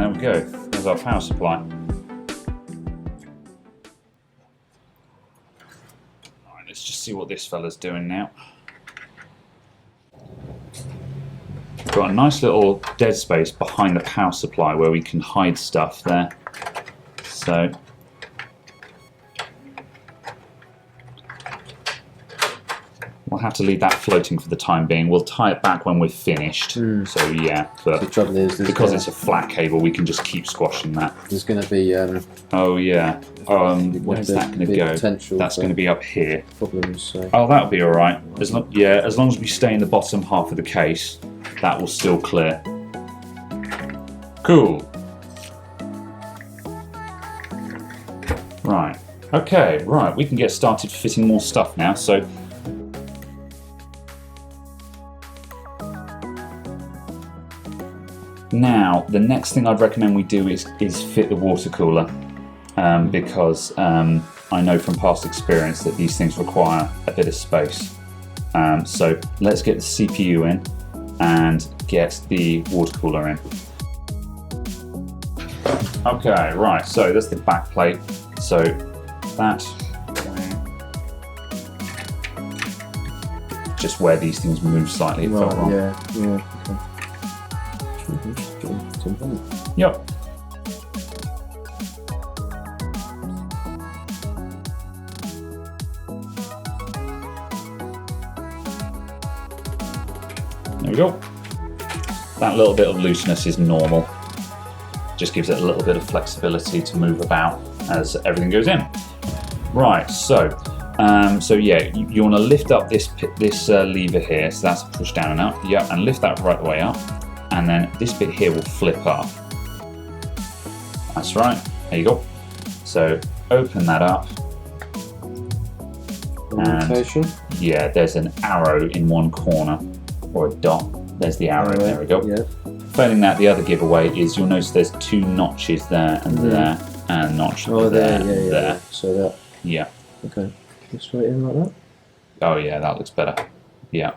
there we go. There's our power supply. Alright, let's just see what this fella's doing now. We've got a nice little dead space behind the power supply where we can hide stuff there. So we'll have to leave that floating for the time being. We'll tie it back when we're finished. So yeah, but the trouble is, because it's a flat cable, we can just keep squashing that. There's going to be oh yeah. Where's that going to go? That's going to be up here. Problems. So. Oh, that'll be all right. As long as we stay in the bottom half of the case, that will still clear. Cool. Right. Okay. Right. We can get started fitting more stuff now. So. Now, the next thing I'd recommend we do is fit the water cooler, because I know from past experience that these things require a bit of space. So let's get the CPU in and get the water cooler in. Okay, right, so that's the back plate. So that, just where these things move slightly, it felt wrong. Yeah, okay. Yep. There we go. That little bit of looseness is normal. Just gives it a little bit of flexibility to move about as everything goes in. Right, so yeah, you want to lift up this lever here, so that's push down and up. Yeah, and lift that right the way up, and then this bit here will flip up. That's right. There you go. So open that up. And yeah, there's an arrow in one corner, or a dot. There's the arrow. There we go. Yeah. Failing that, the other giveaway is you'll notice there's two notches there and there, and a notch there. Yeah. So that. Yeah. Okay. Just straight in like that. Oh yeah, that looks better. Yeah.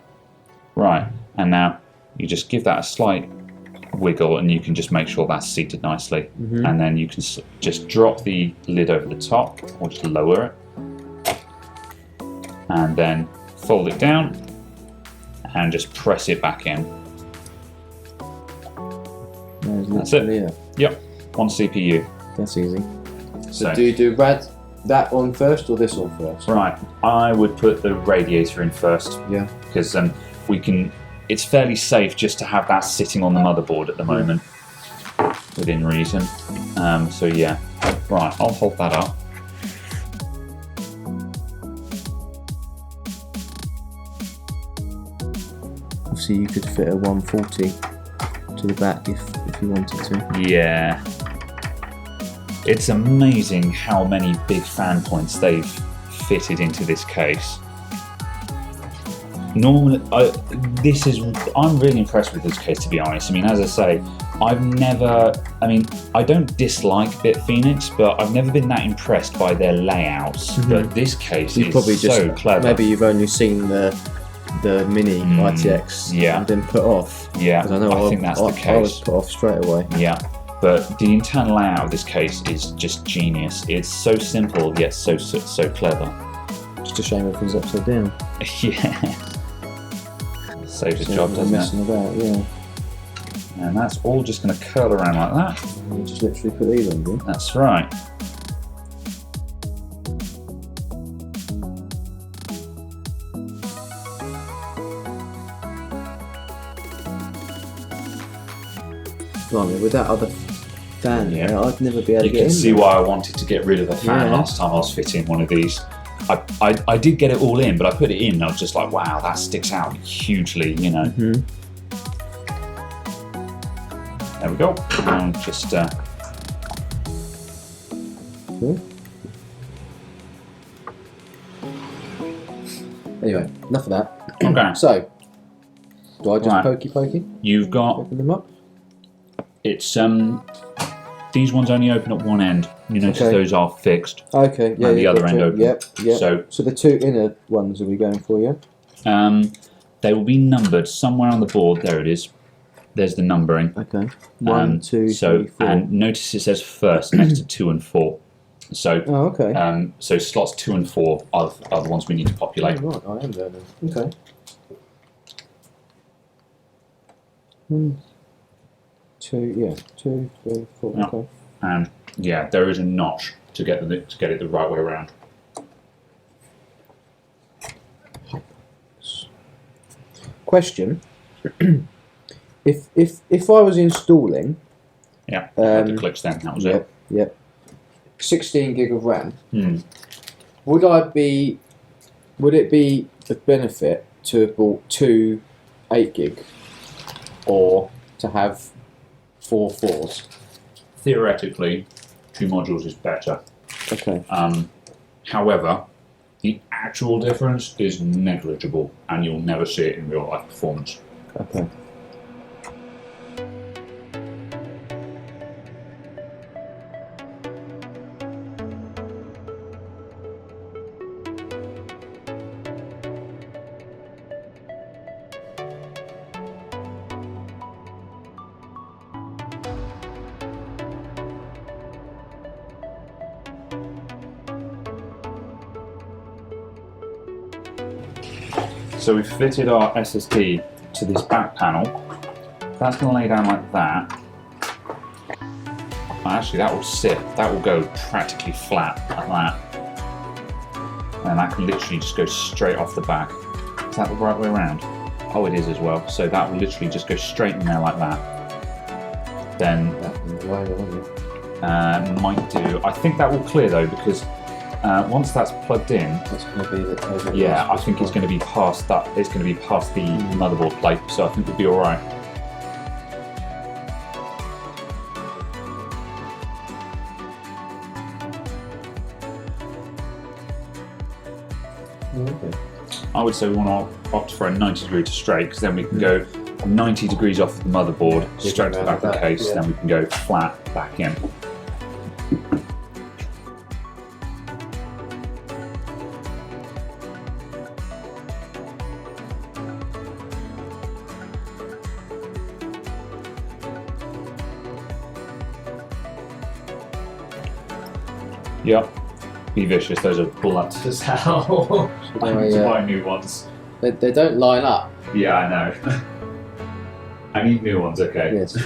Right. And now you just give that a slight wiggle, and you can just make sure that's seated nicely. And then you can just drop the lid over the top, or just lower it, and then fold it down, and just press it back in. That's it. Yep, one CPU. That's easy. So do you do that one first or this one first? Right, I would put the radiator in first. Yeah. Because we can. It's fairly safe just to have that sitting on the motherboard at the moment, within reason. So yeah. Right, I'll hold that up. Obviously, you could fit a 140 to the back if you wanted to. Yeah. It's amazing how many big fan points they've fitted into this case. Normally, I'm really impressed with this case, to be honest. I mean, as I say, I don't dislike Bit Fenix, but I've never been that impressed by their layouts. But this case is probably so clever. Maybe you've only seen the mini ITX and been put off. Yeah, I think that's the case. I was put off straight away. Yeah, but the internal layout of this case is just genius. It's so simple yet so clever. Just a shame everything's upside down. Yeah. Saves the job, doesn't it? About, yeah. And that's all just going to curl around like that. You just literally put these on, do you? That's right. Blimey, with that other fan there, I'd never be able to get in. You can see why I wanted to get rid of the fan last time I was fitting one of these. I did get it all in, but I put it in and I was just like, wow, that sticks out hugely, you know. There we go. And just cool. Anyway, enough of that. Okay. So, do I just pokey? You've got. Open them up. It's these ones only open at one end. You notice those are fixed. Okay, yeah. And the other end open. Yep. So the two inner ones are we going for, yeah? They will be numbered somewhere on the board. There it is. There's the numbering. Okay. 1, 2, 3, 4. And notice it says first next to 2 and 4. So, oh, okay. So slots 2 and 4 are the ones we need to populate. Oh, right, I am there then. Okay. 1, 2, yeah, 2, 3, 4. Yeah. Okay. And yeah, there is a notch to get it the right way around. Question: if I was installing, Yeah, the clips then. That was it. Yep. 16 gig of RAM. Would it be a benefit to have bought 2 8 gig, or to have 4 4s? Theoretically, 2 modules is better. Okay. However, the actual difference is negligible, and you'll never see it in real life performance. Okay. So we've fitted our SSD to this back panel. That's going to lay down like that. Actually, that will sit. That will go practically flat like that. And that can literally just go straight off the back. Is that the right way around? Oh, it is as well. So that will literally just go straight in there like that. Then might do. I think that will clear though, because once that's plugged in, That's going to be the yeah, I think it's going to be past that. It's going to be past the motherboard plate, so I think we'll be all right. Okay. I would say we want to opt for a 90 degree to straight, because then we can go 90 degrees off the motherboard, straight to the back of the case, then we can go flat back in. Yep, be vicious, those are blunt as hell. I need to buy new ones. They don't line up. Yeah, I know. I need new ones, okay. Yes.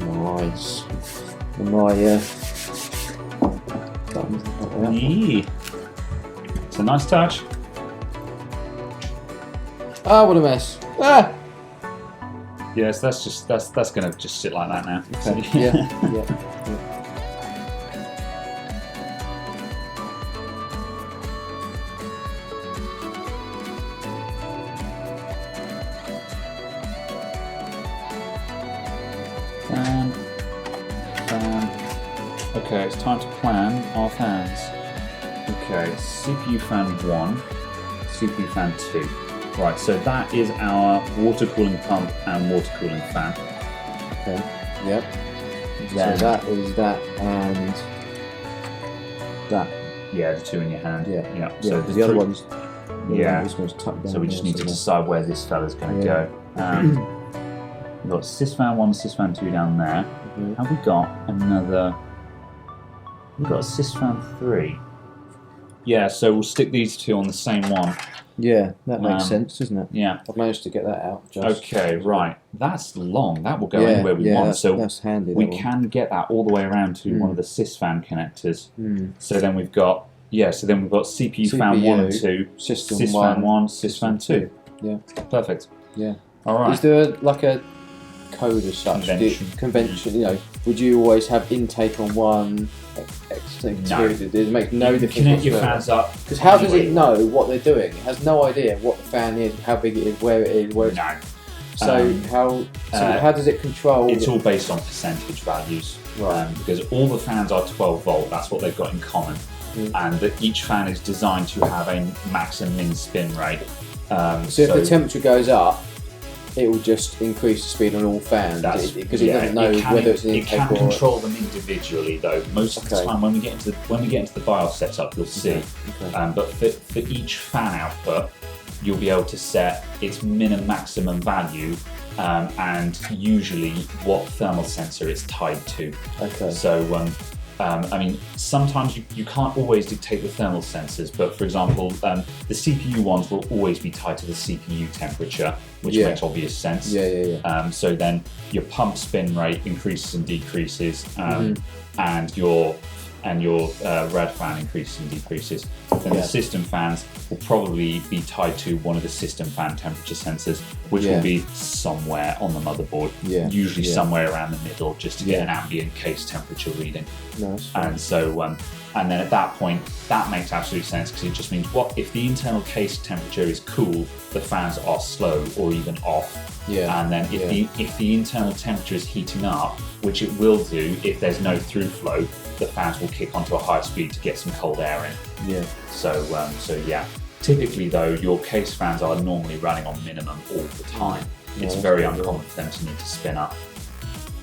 Nice. My buttons like that. Yeah. It's a nice touch. Ah, what a mess. Ah. Yes, that's gonna just sit like that now. Okay. Yeah. Okay, it's time to plan our fans. Okay, CPU fan 1, CPU fan 2. Right, so that is our water cooling pump and water cooling fan. Okay. Yep. Then, so that is that and that. Yeah, the 2 in your hand. Yeah. Yeah. So So the other one's. Yeah. This one's tucked down. So we just there, need to so decide where this fella's going to Yeah. go. We've got sysfan 1, sysfan 2 down there. Mhm. Have we got another? We've got a sysfan 3. Yeah, so we'll stick these 2 on the same one. Yeah, that makes sense, doesn't it? Yeah. I've managed to get that out. Just. Okay, right. That's long. That will go Yeah, anywhere we want. So that's handy. we that one. can get that all the way around to one of the sysfan connectors. Mm. So then we've got CPU fan 1 and 2, System sysfan 1, sysfan 2. Yeah. Perfect. Yeah. All right. Is there like a code as such? Convention. You know, would you always have intake on one, extake No. two? It makes no difference. Connect your fans up. Because how does it know what they're doing? It has no idea what the fan is, how big it is, where it is, where. No. So how does it control? It's all based on percentage values, Right. Because all the fans are 12 volt. That's what they've got in common, and that each fan is designed to have a max and min spin rate. So if the temperature goes up, it will just increase the speed on all fans because it doesn't know whether it's an intake it can or. control them individually, though. Most of the time, when we get into the BIOS setup, you'll see. Okay. But for each fan output, you'll be able to set its maximum value, and usually what thermal sensor it's tied to. Okay. So, I mean, sometimes you can't always dictate the thermal sensors, but for example, the CPU ones will always be tied to the CPU temperature, which makes obvious sense. So then your pump spin rate increases and decreases, and your red fan increases and decreases. Then the system fans will probably be tied to one of the system fan temperature sensors, which will be somewhere on the motherboard, usually somewhere around the middle, just to get an ambient case temperature reading. Nice. And so, and then at that point, that makes absolute sense because it just means if the internal case temperature is cool, the fans are slow or even off. And then if the internal temperature is heating up, which it will do if there's no through flow, the fans will kick onto a high speed to get some cold air in. So typically though, your case fans are normally running on minimum all the time. It's very uncommon for them to need to spin up.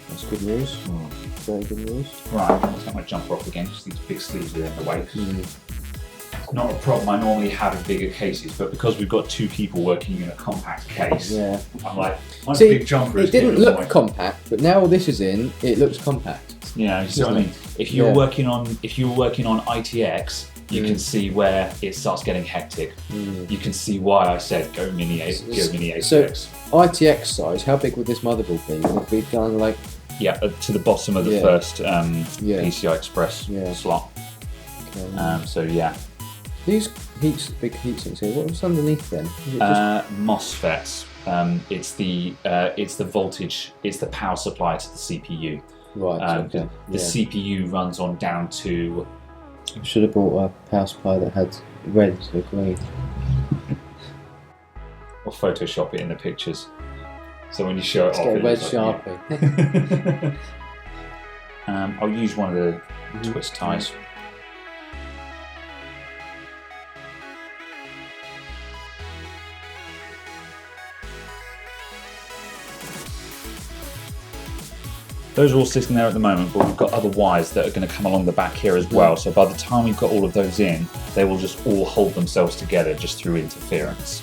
That's good news. Very good news. Right, I'm going to take my jumper off again because these big sleeves are in the way. It's not a problem. I normally have in bigger cases, but because we've got two people working in a compact case, I'm like, my big jumper is. It didn't look compact, but now this is in, it looks compact. Yeah, you see what I mean? If you're working on ITX, you can see where it starts getting hectic. You can see why I said go mini ATX. So ITX size, how big would this motherboard be? Would it be kind of like to the bottom of the first PCI Express slot. Okay. So these big heat sinks here. What's underneath them? Is it just... MOSFETs. It's the voltage. It's the power supply to the CPU. Right. Okay. The CPU runs on down to. I should have bought a power supply that had red instead of green. Or Photoshop it in the pictures. So when you show it off, get a red Sharpie. I'll use one of the twist ties. Those are all sitting there at the moment, but we've got other wires that are going to come along the back here as well. So by the time we've got all of those in, they will just all hold themselves together just through interference.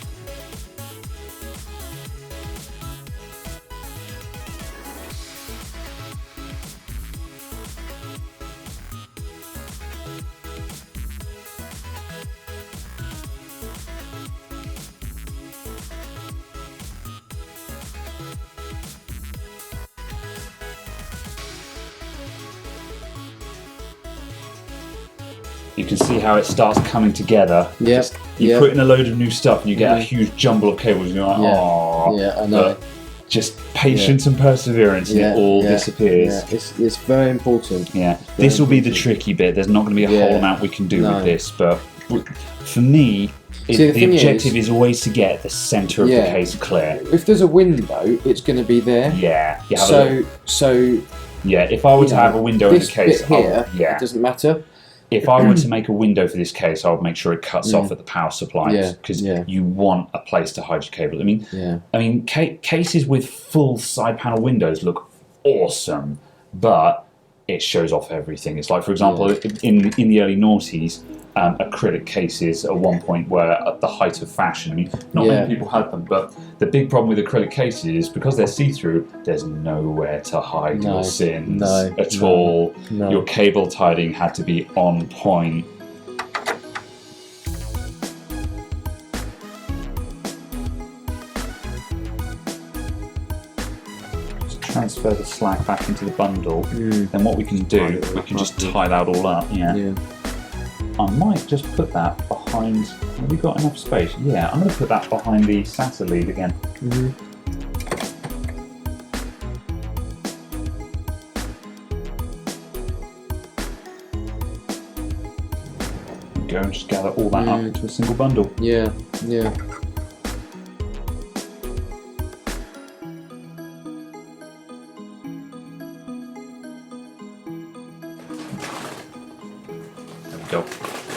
You can see how it starts coming together. You put in a load of new stuff and you get a huge jumble of cables and you're like, oh. Yeah, I know. But just patience and perseverance and it all disappears. Yeah, it's very important. Yeah, this will be the tricky bit. There's not going to be a whole amount we can do with this, but for me, the objective is always to get the centre of the case clear. If there's a window, it's going to be there. Yeah. Yeah, if I were to have a window in the case, bit here, it doesn't matter. If I were to make a window for this case, I would make sure it cuts off at the power supplies because you want a place to hide your cable. I mean, cases with full side panel windows look awesome, but it shows off everything. It's like, for example, in the early noughties, acrylic cases at one point were at the height of fashion. I mean, not many people had them, but the big problem with acrylic cases is because they're see-through, there's nowhere to hide your sins at all. Your cable tiding had to be on point. Transfer the slack back into the bundle, then what we can do, we can just tie that all up. I might just put that behind. Have we got enough space? Yeah, I'm going to put that behind the SATA lead again. go, and just gather all that up into a single bundle. Yeah, yeah. There we go.